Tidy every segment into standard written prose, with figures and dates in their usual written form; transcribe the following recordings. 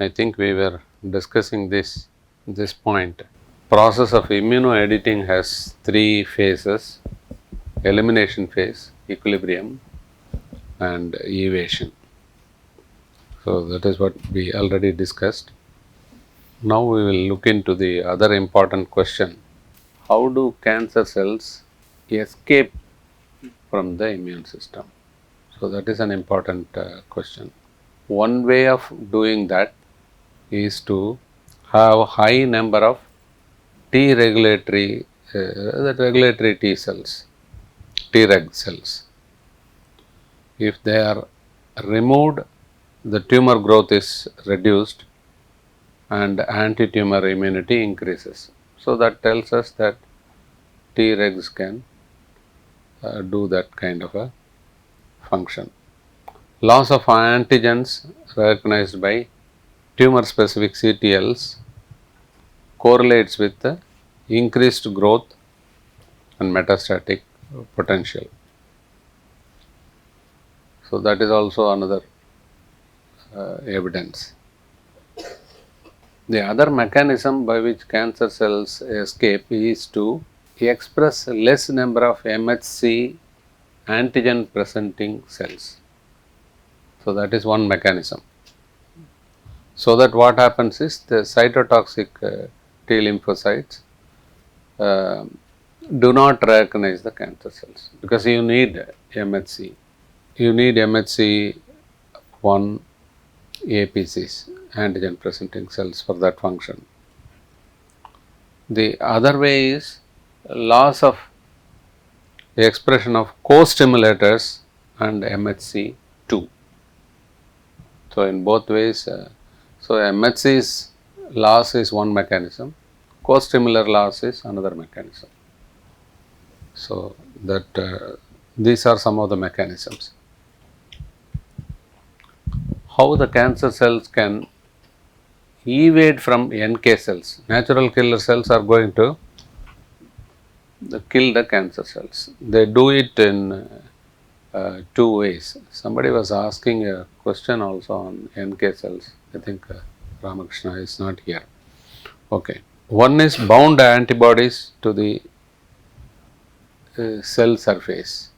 I think we were discussing this point. Process of immunoediting has three phases: elimination phase, equilibrium, and evasion. So that is what we already discussed. Now we will look into the other important question: how do cancer cells escape from the immune system? So that is an important question. One way of doing that is to have high number of T regulatory regulatory T cells, Treg cells. If they are removed, the tumor growth is reduced and anti-tumor immunity increases. So that tells us that Tregs can do that kind of a function. Loss of antigens recognized by tumor specific CTLs correlates with the increased growth and metastatic potential. So that is also another evidence. The other mechanism by which cancer cells escape is to express less number of MHC antigen presenting cells. So that is one mechanism. So that what happens is the cytotoxic T lymphocytes do not recognize the cancer cells because you need MHC. You need MHC1 APCs, antigen presenting cells, for that function. The other way is loss of the expression of co-stimulators and MHC2. So in both ways, so MHC's loss is one mechanism, co-stimular loss is another mechanism. So that these are some of the mechanisms. How the cancer cells can evade from NK cells. Natural killer cells are going to kill the cancer cells. They do it in two ways. Somebody was asking a question also on NK cells. I think Ramakrishna is not here. Okay. One is bound antibodies to the cell surface.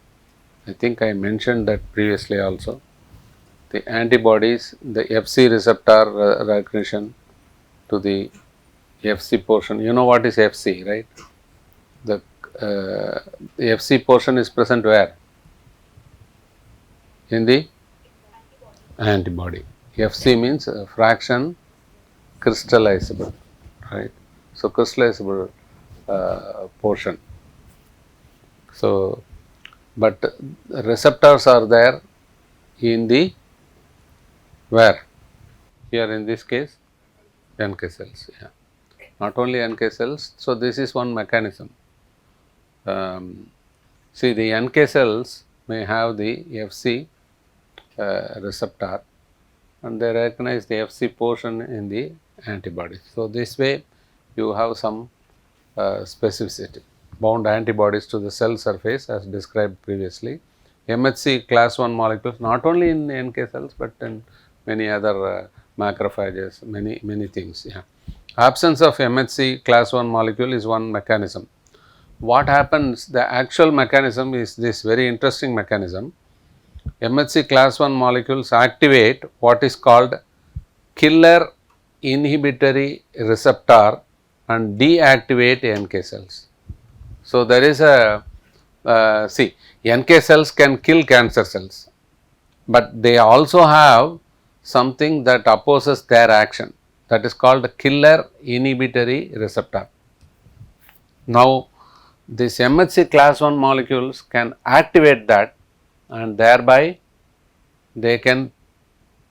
I think I mentioned that previously also. The antibodies, the Fc receptor recognition to the Fc portion. You know what is Fc, right? The Fc portion is present where? In the antibody. Fc means fraction crystallizable, right? So crystallizable portion. So, but receptors are there in the where? Here in this case, NK cells. Yeah. Not only NK cells. So this is one mechanism. See, the NK cells may have the Fc receptor and they recognize the Fc portion in the antibody. So this way you have some specificity. Bound antibodies to the cell surface as described previously. MHC class 1 molecules not only in NK cells but in many other macrophages, many things. Yeah. Absence of MHC class 1 molecule is one mechanism. What happens, the actual mechanism is this very interesting mechanism. MHC class 1 molecules activate what is called killer inhibitory receptor and deactivate NK cells. So there is a see, NK cells can kill cancer cells, but they also have something that opposes their action, that is called killer inhibitory receptor. Now this MHC class 1 molecules can activate that and thereby they can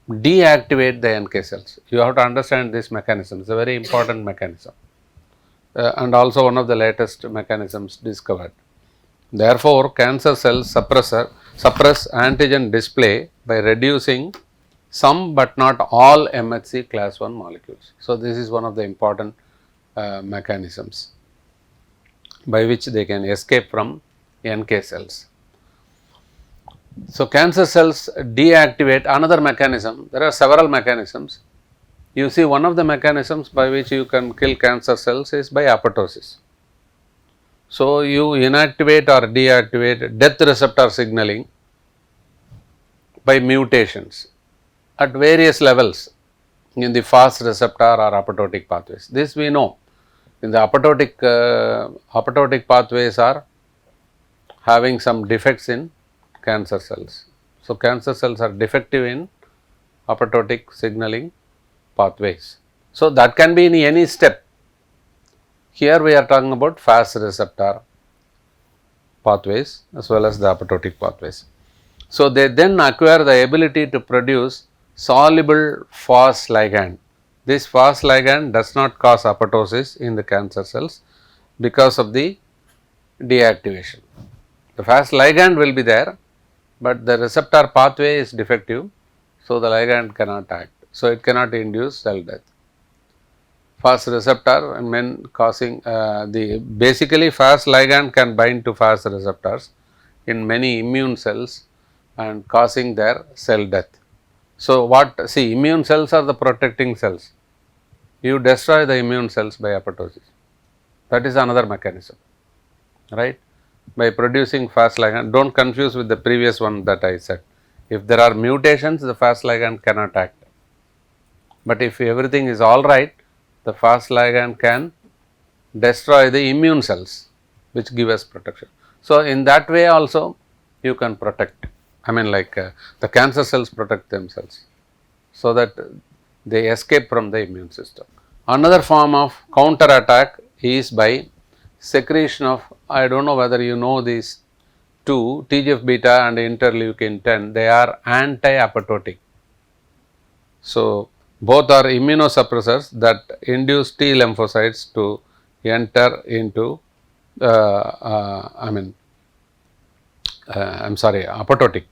deactivate the NK cells. You have to understand this mechanism, it is a very important mechanism and also one of the latest mechanisms discovered. Therefore, cancer cells suppress antigen display by reducing some but not all MHC class 1 molecules. So, this is one of the important mechanisms by which they can escape from NK cells. So, cancer cells deactivate another mechanism. There are several mechanisms. You see, one of the mechanisms by which you can kill cancer cells is by apoptosis. So, you inactivate or deactivate death receptor signaling by mutations at various levels in the FAST receptor or apoptotic pathways. This we know. In the apoptotic pathways are having some defects in cancer cells. So, cancer cells are defective in apoptotic signaling pathways. So, that can be in any step. Here we are talking about FAST receptor pathways as well as the apoptotic pathways. So, they then acquire the ability to produce soluble FAST ligand. This FAST ligand does not cause apoptosis in the cancer cells because of the deactivation. The FAST ligand will be there, but the receptor pathway is defective, so the ligand cannot act. So, it cannot induce cell death. FAST receptor and men causing the basically FAST ligand can bind to FAST receptors in many immune cells and causing their cell death. So, what see immune cells are the protecting cells. You destroy the immune cells by apoptosis. That is another mechanism, right? By producing FAST ligand, don't confuse with the previous one that I said. If there are mutations, the FAST ligand cannot act. But if everything is all right, the FAST ligand can destroy the immune cells which give us protection. So, in that way also you can protect, I mean like the cancer cells protect themselves, so that they escape from the immune system. Another form of counter attack is by secretion of, I do not know whether you know these two, TGF beta and interleukin 10, they are anti-apoptotic. So, both are immunosuppressors that induce T lymphocytes to enter into apoptotic.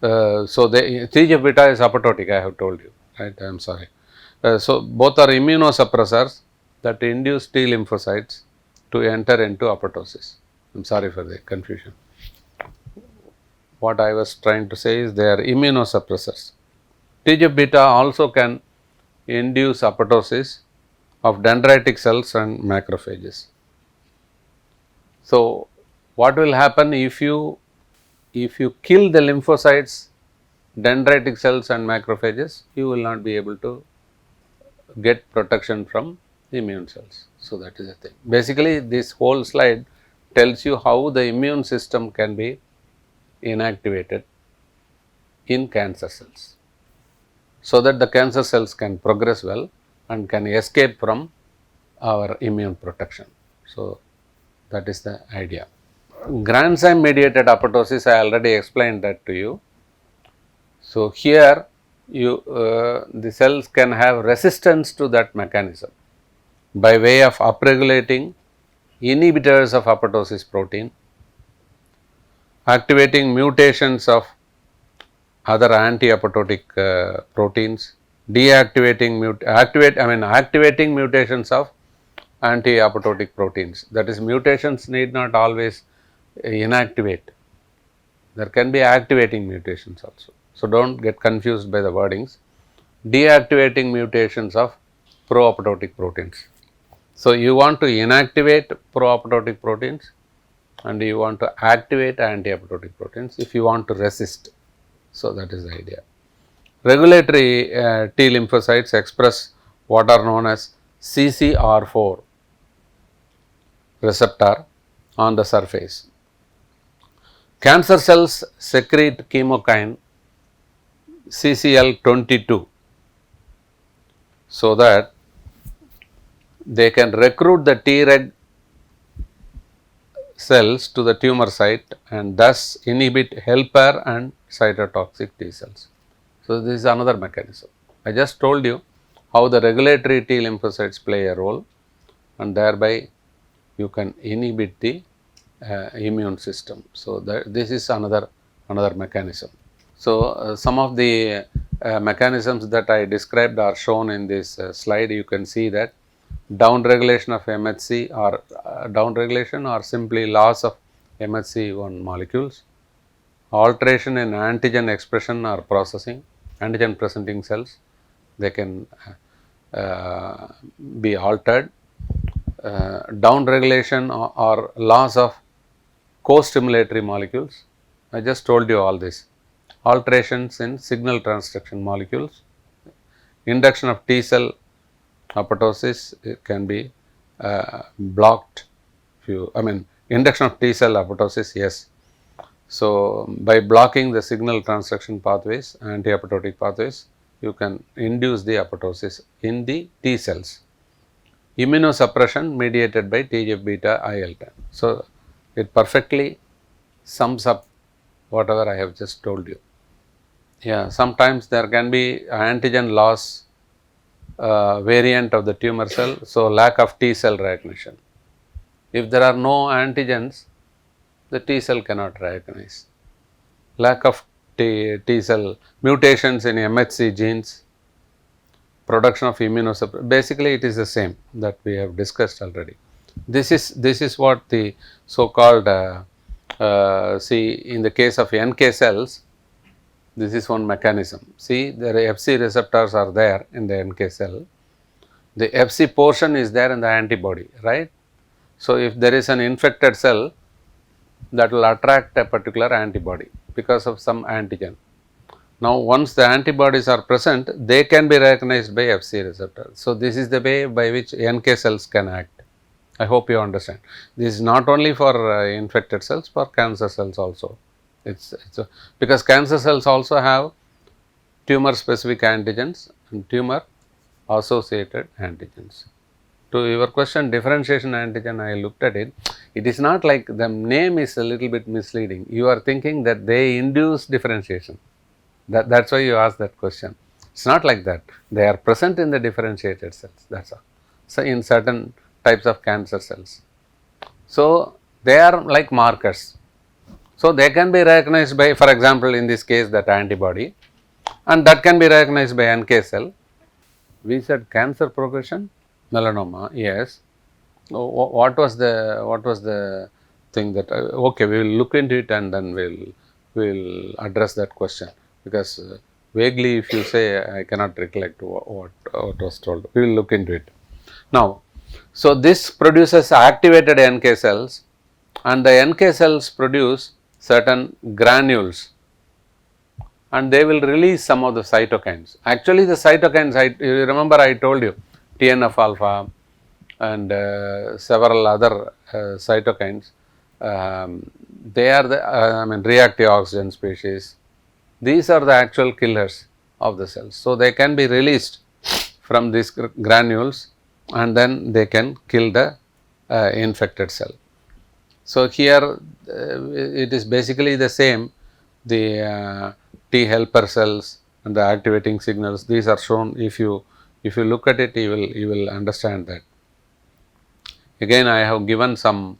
So, the TGF beta is apoptotic, I have told you, right, I am sorry. So, both are immunosuppressors that induce T lymphocytes to enter into apoptosis. I am sorry for the confusion. What I was trying to say is they are immunosuppressors. TGF beta also can induce apoptosis of dendritic cells and macrophages. So, what will happen if you kill the lymphocytes, dendritic cells and macrophages, you will not be able to get protection from the immune cells. So, that is the thing. Basically, this whole slide tells you how the immune system can be inactivated in cancer cells, so that the cancer cells can progress well and can escape from our immune protection. So, that is the idea. Granzyme mediated apoptosis, I already explained that to you. So, here the cells can have resistance to that mechanism by way of upregulating inhibitors of apoptosis protein, activating mutations of other anti-apoptotic proteins, activating mutations of anti-apoptotic proteins. That is, mutations need not always inactivate. There can be activating mutations also. So, do not get confused by the wordings. Deactivating mutations of pro-apoptotic proteins. So, you want to inactivate pro-apoptotic proteins and you want to activate anti-apoptotic proteins if you want to resist. So, that is the idea. Regulatory T lymphocytes express what are known as CCR4 receptor on the surface. Cancer cells secrete chemokine CCL22 so that they can recruit the Treg cells to the tumor site and thus inhibit helper and cytotoxic T cells. So, this is another mechanism. I just told you how the regulatory T lymphocytes play a role, and thereby you can inhibit the immune system. So, this is another mechanism. So, some of the mechanisms that I described are shown in this slide. You can see that downregulation of MHC or downregulation or simply loss of MHC1 molecules, alteration in antigen expression or processing, antigen presenting cells, they can be altered. Down regulation or loss of co-stimulatory molecules. I just told you all this. Alterations in signal transduction molecules. Induction of T cell apoptosis can be blocked. Induction of T cell apoptosis, yes. So, by blocking the signal transduction pathways, anti-apoptotic pathways, you can induce the apoptosis in the T cells. Immunosuppression mediated by TGF beta IL-10. So, it perfectly sums up whatever I have just told you. Yeah, sometimes there can be antigen loss variant of the tumor cell, so lack of T cell recognition. If there are no antigens, the T cell cannot recognize. Lack of T cell mutations in MHC genes, production of immunosuppressants. Basically, it is the same that we have discussed already. This is what the so-called see, in the case of NK cells, this is one mechanism. See, the Fc receptors are there in the NK cell. The Fc portion is there in the antibody, right? So, if there is an infected cell, that will attract a particular antibody because of some antigen. Now, once the antibodies are present, they can be recognized by Fc receptors. So, this is the way by which NK cells can act. I hope you understand. This is not only for infected cells, for cancer cells also. Because cancer cells also have tumor specific antigens and tumor associated antigens. To your question, differentiation antigen, I looked at it. It is not like the name is a little bit misleading. You are thinking that they induce differentiation. That's why you asked that question. It's not like that. They are present in the differentiated cells. That's all. So, in certain types of cancer cells. So, they are like markers. So, they can be recognized by, for example, in this case, that antibody, and that can be recognized by NK cell. We said cancer progression, melanoma, yes. What was the thing that okay, we will look into it and then we'll address that question, because vaguely if you say I cannot recollect what was told, we will look into it. Now, so this produces activated NK cells, and the NK cells produce certain granules, and they will release some of the cytokines. Actually, the cytokines, you remember I told you, TNF alpha and several other cytokines, they are the reactive oxygen species. These are the actual killers of the cells. So, they can be released from these granules, and then they can kill the infected cell. So, here it is basically the same. The T helper cells and the activating signals, these are shown. If you look at it, you will understand that. Again, I have given some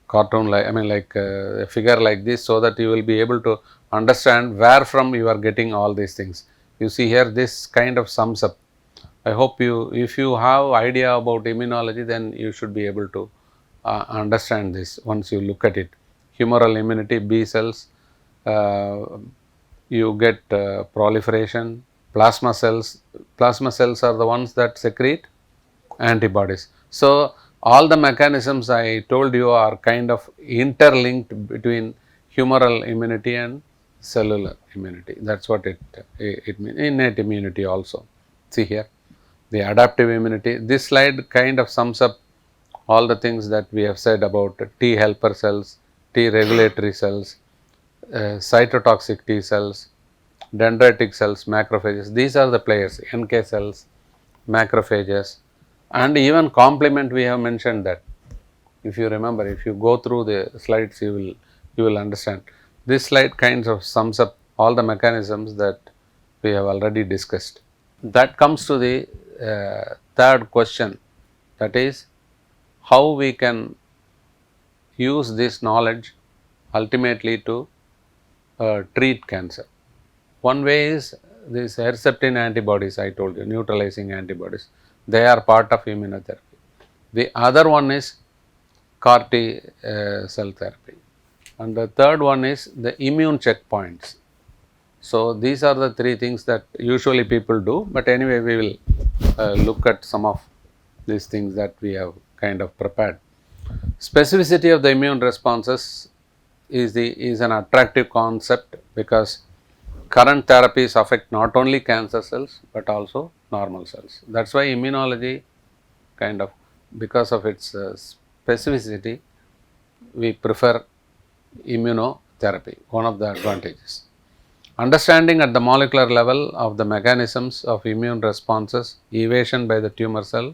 cartoon, like a figure like this, so that you will be able to understand where from you are getting all these things. You see here, this kind of sums up. I hope if you have idea about immunology, then you should be able to understand this once you look at it. Humoral immunity, B cells, you get proliferation, plasma cells. Plasma cells are the ones that secrete antibodies. So, all the mechanisms I told you are kind of interlinked between humoral immunity and cellular immunity. That is what it means. Innate immunity also. See here, the adaptive immunity. This slide kind of sums up all the things that we have said about T helper cells, T regulatory cells, cytotoxic T cells, dendritic cells, macrophages. These are the players, NK cells, macrophages, and even complement. We have mentioned that. If you remember, if you go through the slides, you will understand. This slide kind of sums up all the mechanisms that we have already discussed. That comes to the third question, that is, how we can use this knowledge ultimately to treat cancer. One way is these Herceptin antibodies, I told you, neutralizing antibodies. They are part of immunotherapy. The other one is CAR T cell therapy. And the third one is the immune checkpoints. So these are the three things that usually people do, but anyway we will look at some of these things that we have kind of prepared. Specificity of the immune responses is an attractive concept because current therapies affect not only cancer cells but also normal cells. That's why immunology kind of, because of its specificity, we prefer immunotherapy, one of the advantages. Understanding at the molecular level of the mechanisms of immune responses, evasion by the tumor cell,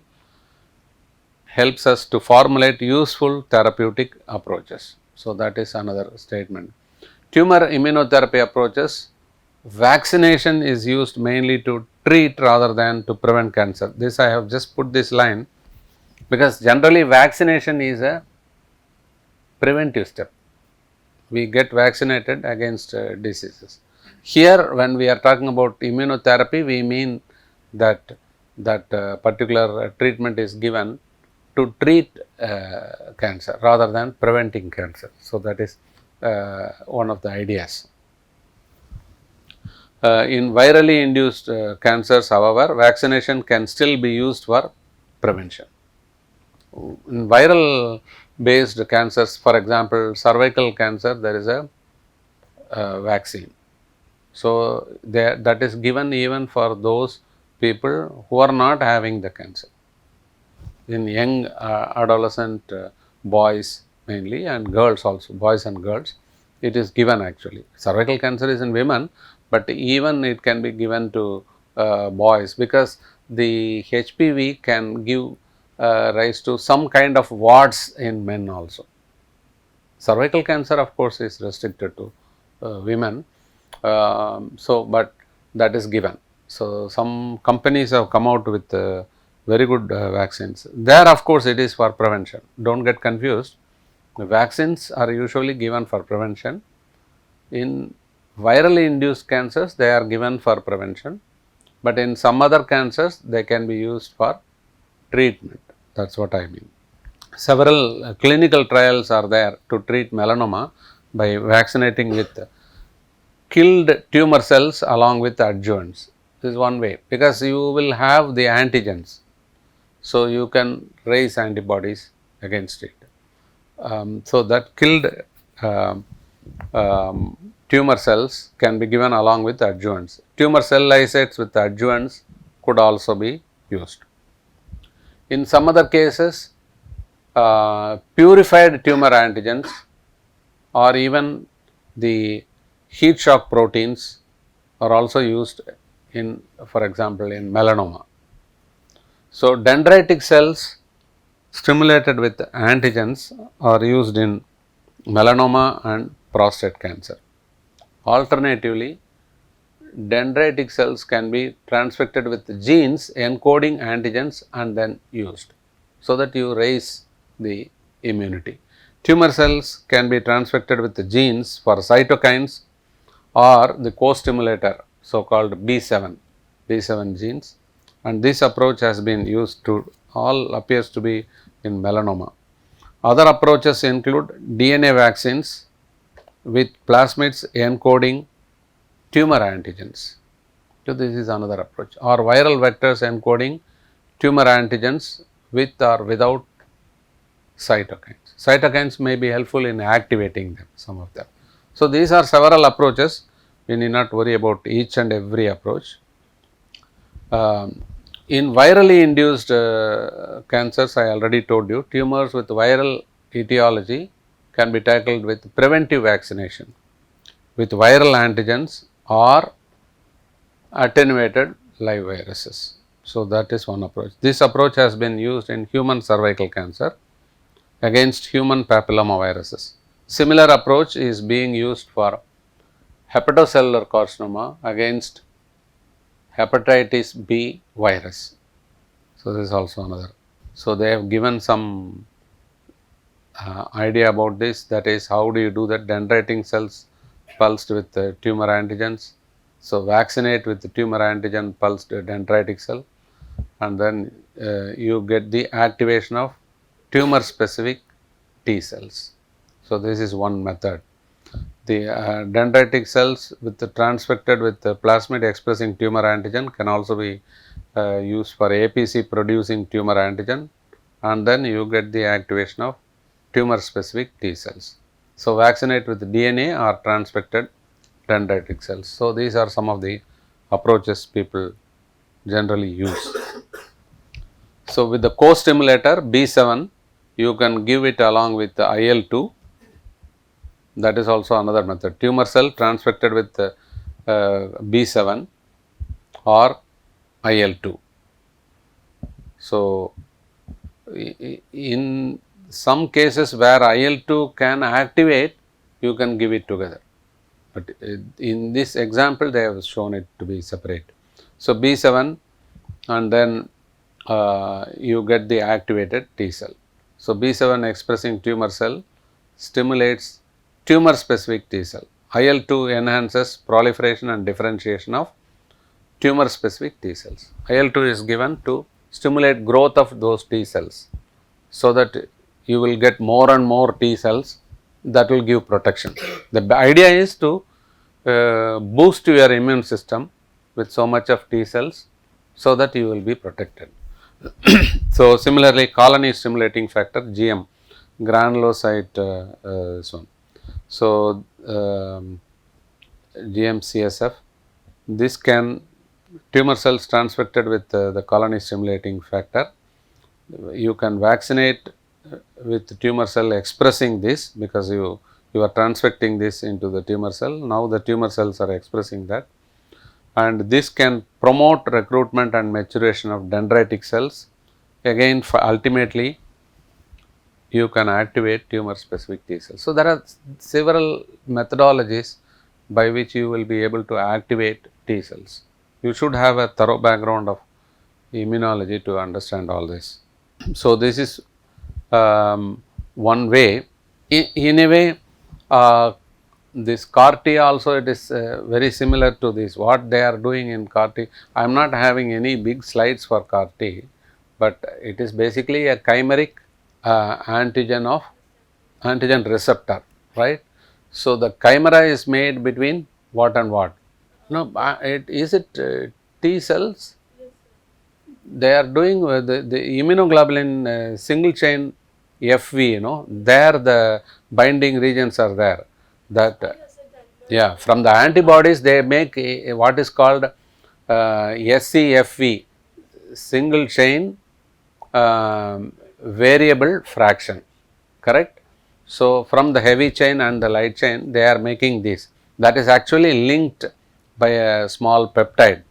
helps us to formulate useful therapeutic approaches. So that is another statement. Tumor immunotherapy approaches, vaccination is used mainly to treat rather than to prevent cancer. This I have just put this line because generally vaccination is a preventive step. We get vaccinated against diseases. Here when we are talking about immunotherapy, we mean that particular treatment is given to treat cancer rather than preventing cancer. So that is one of the ideas. In virally induced cancers, however, vaccination can still be used for prevention. In viral based cancers, for example, cervical cancer, there is a vaccine. So that is given even for those people who are not having the cancer. In young adolescent boys mainly, and girls also, boys and girls, it is given actually. Cervical cancer is in women, but even it can be given to boys because the HPV can give rise to some kind of warts in men also. Cervical cancer of course is restricted to women, but that is given. So some companies have come out with very good vaccines. There of course it is for prevention. Don't get confused. The vaccines are usually given for prevention. In virally induced cancers, they are given for prevention, but in some other cancers, they can be used for treatment. That's what I mean. Several clinical trials are there to treat melanoma by vaccinating with killed tumor cells along with adjuvants. This is one way because you will have the antigens, so you can raise antibodies against it. So that killed um, tumor cells can be given along with adjuvants. Tumor cell lysates with adjuvants could also be used. In some other cases, purified tumor antigens or even the heat shock proteins are also used in, for example, in melanoma. So dendritic cells stimulated with antigens are used in melanoma and prostate cancer. Alternatively, dendritic cells can be transfected with genes encoding antigens and then used, so that you raise the immunity. Tumor cells can be transfected with the genes for cytokines or the co-stimulator, so called B7 genes, and this approach has been used to, all appears to be in melanoma. Other approaches include DNA vaccines with plasmids encoding tumor antigens. So this is another approach, or viral vectors encoding tumor antigens with or without cytokines. Cytokines may be helpful in activating them, some of them. So these are several approaches. We need not worry about each and every approach. In virally induced cancers, I already told you, tumors with viral etiology can be tackled with preventive vaccination with viral antigens or attenuated live viruses. So that is one approach. This approach has been used in human cervical cancer against human papillomaviruses. Similar approach is being used for hepatocellular carcinoma against hepatitis B virus. So this is also another. So they have given some idea about this, that is how do you do that. Dendritic cells pulsed with tumor antigens. So vaccinate with the tumor antigen pulsed dendritic cell, and then you get the activation of tumor specific T cells. So this is one method. The dendritic cells with the transfected with the plasmid expressing tumor antigen can also be used for APC producing tumor antigen, and then you get the activation of tumor specific T cells. So, vaccinate with DNA or transfected dendritic cells. So, these are some of the approaches people generally use. So, with the co-stimulator B7, you can give it along with the IL-2. That is also another method. Tumor cell transfected with B7 or IL-2. So, in some cases where IL-2 can activate, you can give it together. But in this example, they have shown it to be separate. So, B7 and then you get the activated T cell. So, B7 expressing tumor cell stimulates tumor specific T cell. IL-2 enhances proliferation and differentiation of tumor specific T cells. IL-2 is given to stimulate growth of those T cells, so that you will get more and more T cells that will give protection. The idea is to boost your immune system with so much of T cells, so that you will be protected. So, similarly, colony stimulating factor GM, granulocyte one. So, GM-CSF, this can tumor cells transfected with the colony stimulating factor. You can vaccinate with tumor cell expressing this, because you are transfecting this into the tumor cell. Now, the tumor cells are expressing that, and this can promote recruitment and maturation of dendritic cells. Again, ultimately you can activate tumor specific T cells. So, there are several methodologies by which you will be able to activate T cells. You should have a thorough background of immunology to understand all this. So, this is one way. In a way, this CAR T also, it is very similar to this. What they are doing in CAR T, I am not having any big slides for CAR T, but it is basically a chimeric antigen receptor, right. So, the chimera is made between what and what? No, is it T cells? They are doing the immunoglobulin single chain FV, there the binding regions are there. That yeah, from the antibodies they make what is called SCFV, single chain variable fraction, correct. So, from the heavy chain and the light chain, they are making this, that is actually linked by a small peptide,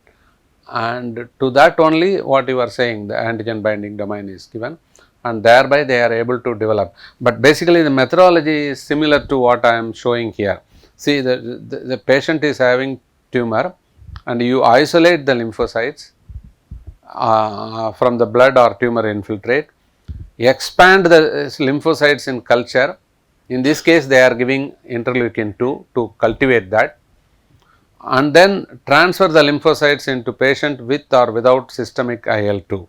and to that only what you are saying, the antigen binding domain is given, and thereby they are able to develop. But basically the methodology is similar to what I am showing here. See, the patient is having tumor, and you isolate the lymphocytes from the blood or tumor infiltrate, expand the lymphocytes in culture. In this case, they are giving interleukin 2 to cultivate that, and then transfer the lymphocytes into patient with or without systemic IL-2,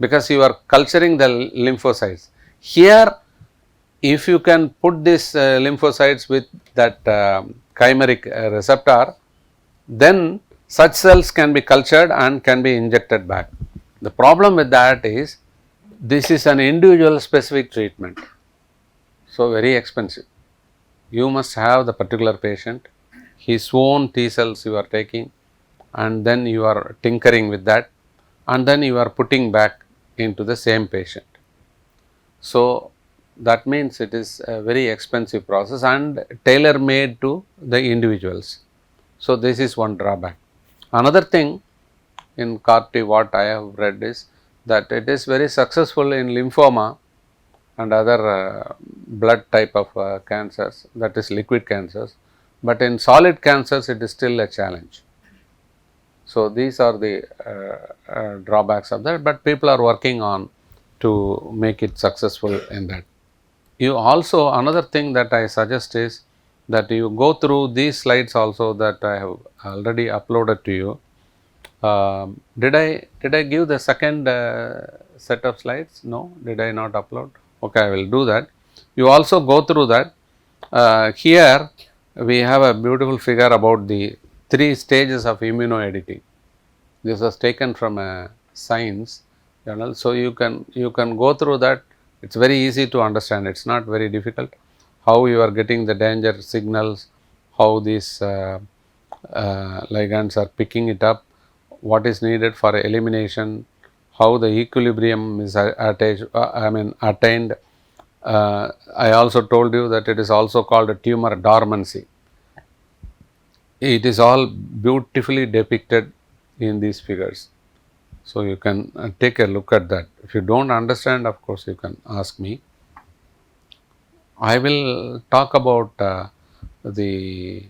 because you are culturing the lymphocytes. Here, if you can put these lymphocytes with that chimeric receptor, then such cells can be cultured and can be injected back. The problem with that is, this is an individual specific treatment, so very expensive. You must have the particular patient, his own T cells you are taking, and then you are tinkering with that, and then you are putting back into the same patient. So, that means it is a very expensive process and tailor made to the individuals. So, this is one drawback. Another thing in CAR T, what I have read is that it is very successful in lymphoma and other blood type of cancers, that is liquid cancers, but in solid cancers it is still a challenge. So, these are the drawbacks of that, but people are working on to make it successful in that. You also, another thing that I suggest is that you go through these slides also that I have already uploaded to you. Did I give the second set of slides? No, did I not upload? Okay, I will do that. You also go through that. Here we have a beautiful figure about the 3 stages of immunoediting. This was taken from a science journal, so you can go through that. It's very easy to understand. It's not very difficult. How you are getting the danger signals, how these ligands are picking it up, what is needed for elimination, how the equilibrium is attained. I also told you that it is also called a tumor dormancy. It is all beautifully depicted in these figures. So you can take a look at that. If you don't understand, of course, you can ask me. I will talk about the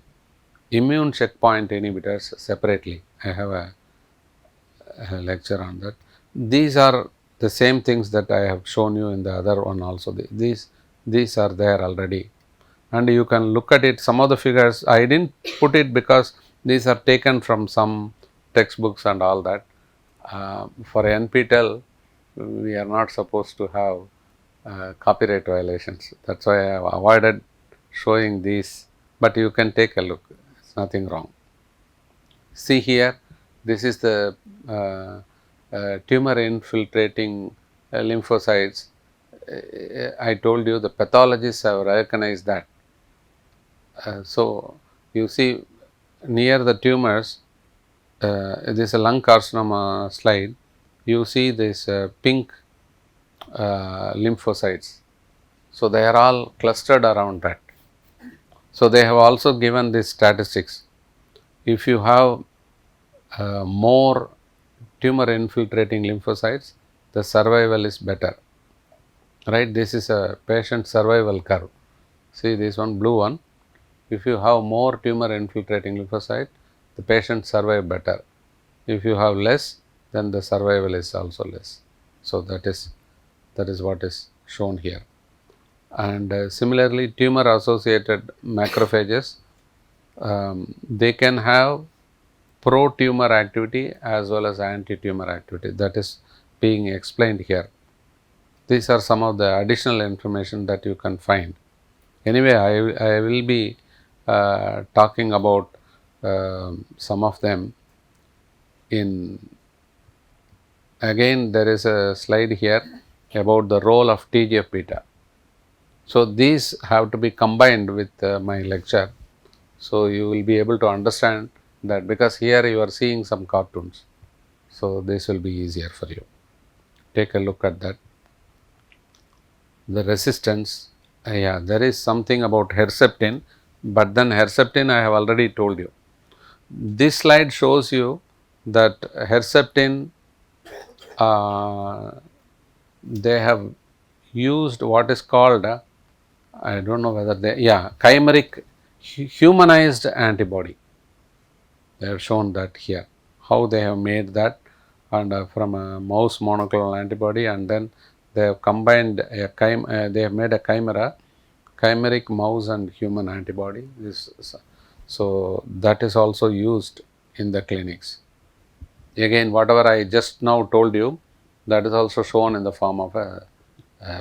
immune checkpoint inhibitors separately. I have a lecture on that. These are the same things that I have shown you in the other one also. These are there already, and you can look at it. Some of the figures I didn't put it because these are taken from some textbooks and all that. For NPTEL, we are not supposed to have copyright violations. That's why I have avoided showing these, but you can take a look. It's nothing wrong. See here, this is the tumor infiltrating lymphocytes. I told you the pathologists have recognized that. So you see near the tumors, this is a lung carcinoma slide. You see this pink lymphocytes. So they are all clustered around that. So they have also given these statistics. If you have more tumor infiltrating lymphocytes, the survival is better. Right? This is a patient survival curve. See this one, blue one. If you have more tumor infiltrating lymphocyte, the patient survive better. If you have less, then the survival is also less. So that is what is shown here. And similarly, tumor associated macrophages, they can have pro-tumor activity as well as anti-tumor activity. That is being explained here. These are some of the additional information that you can find. Anyway, I will be talking about some of them in. Again, there is a slide here about the role of TGF beta. So these have to be combined with my lecture. So you will be able to understand that, because here you are seeing some cartoons. So this will be easier for you. Take a look at that. The resistance, yeah, there is something about Herceptin, but then Herceptin I have already told you. This slide shows you that Herceptin, they have used what is called, I don't know whether they, yeah, chimeric humanized antibody. They have shown that here, how they have made that, and from a mouse monoclonal antibody, and then they have combined they have made a chimeric mouse and human antibody. So that is also used in the clinics. Again, whatever I just now told you, that is also shown in the form of a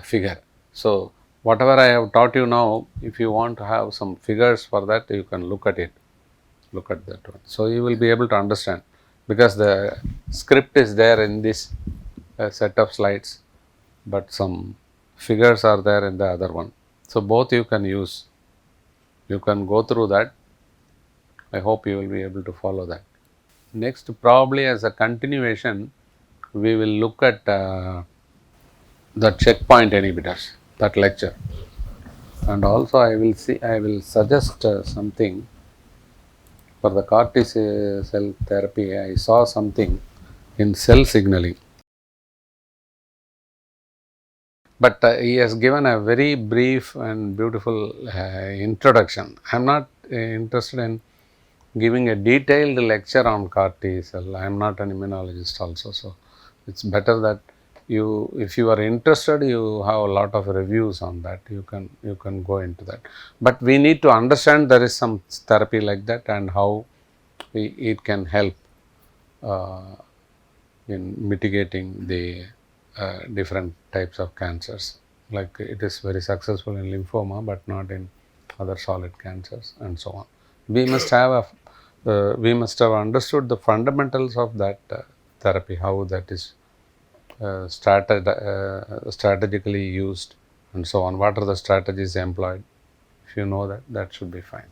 figure. So whatever I have taught you now, if you want to have some figures for that, you can look at it. Look at that one. So you will be able to understand, because the script is there in this set of slides, but some figures are there in the other one. So both you can use. You can go through that. I hope you will be able to follow that. Next, probably as a continuation, we will look at the checkpoint inhibitors, that lecture. And also I will suggest something for the CAR T cell therapy. I saw something in cell signaling, but he has given a very brief and beautiful introduction. I am not interested in giving a detailed lecture on CAR T cell. I am not an immunologist also, so it's better that if you are interested, you have a lot of reviews on that. You can go into that. But we need to understand there is some therapy like that, and how it can help in mitigating the different types of cancers. Like it is very successful in lymphoma, but not in other solid cancers, and so on. We must have understood the fundamentals of that therapy, how that is strategically used, and so on. What are the strategies employed? If you know that, that should be fine.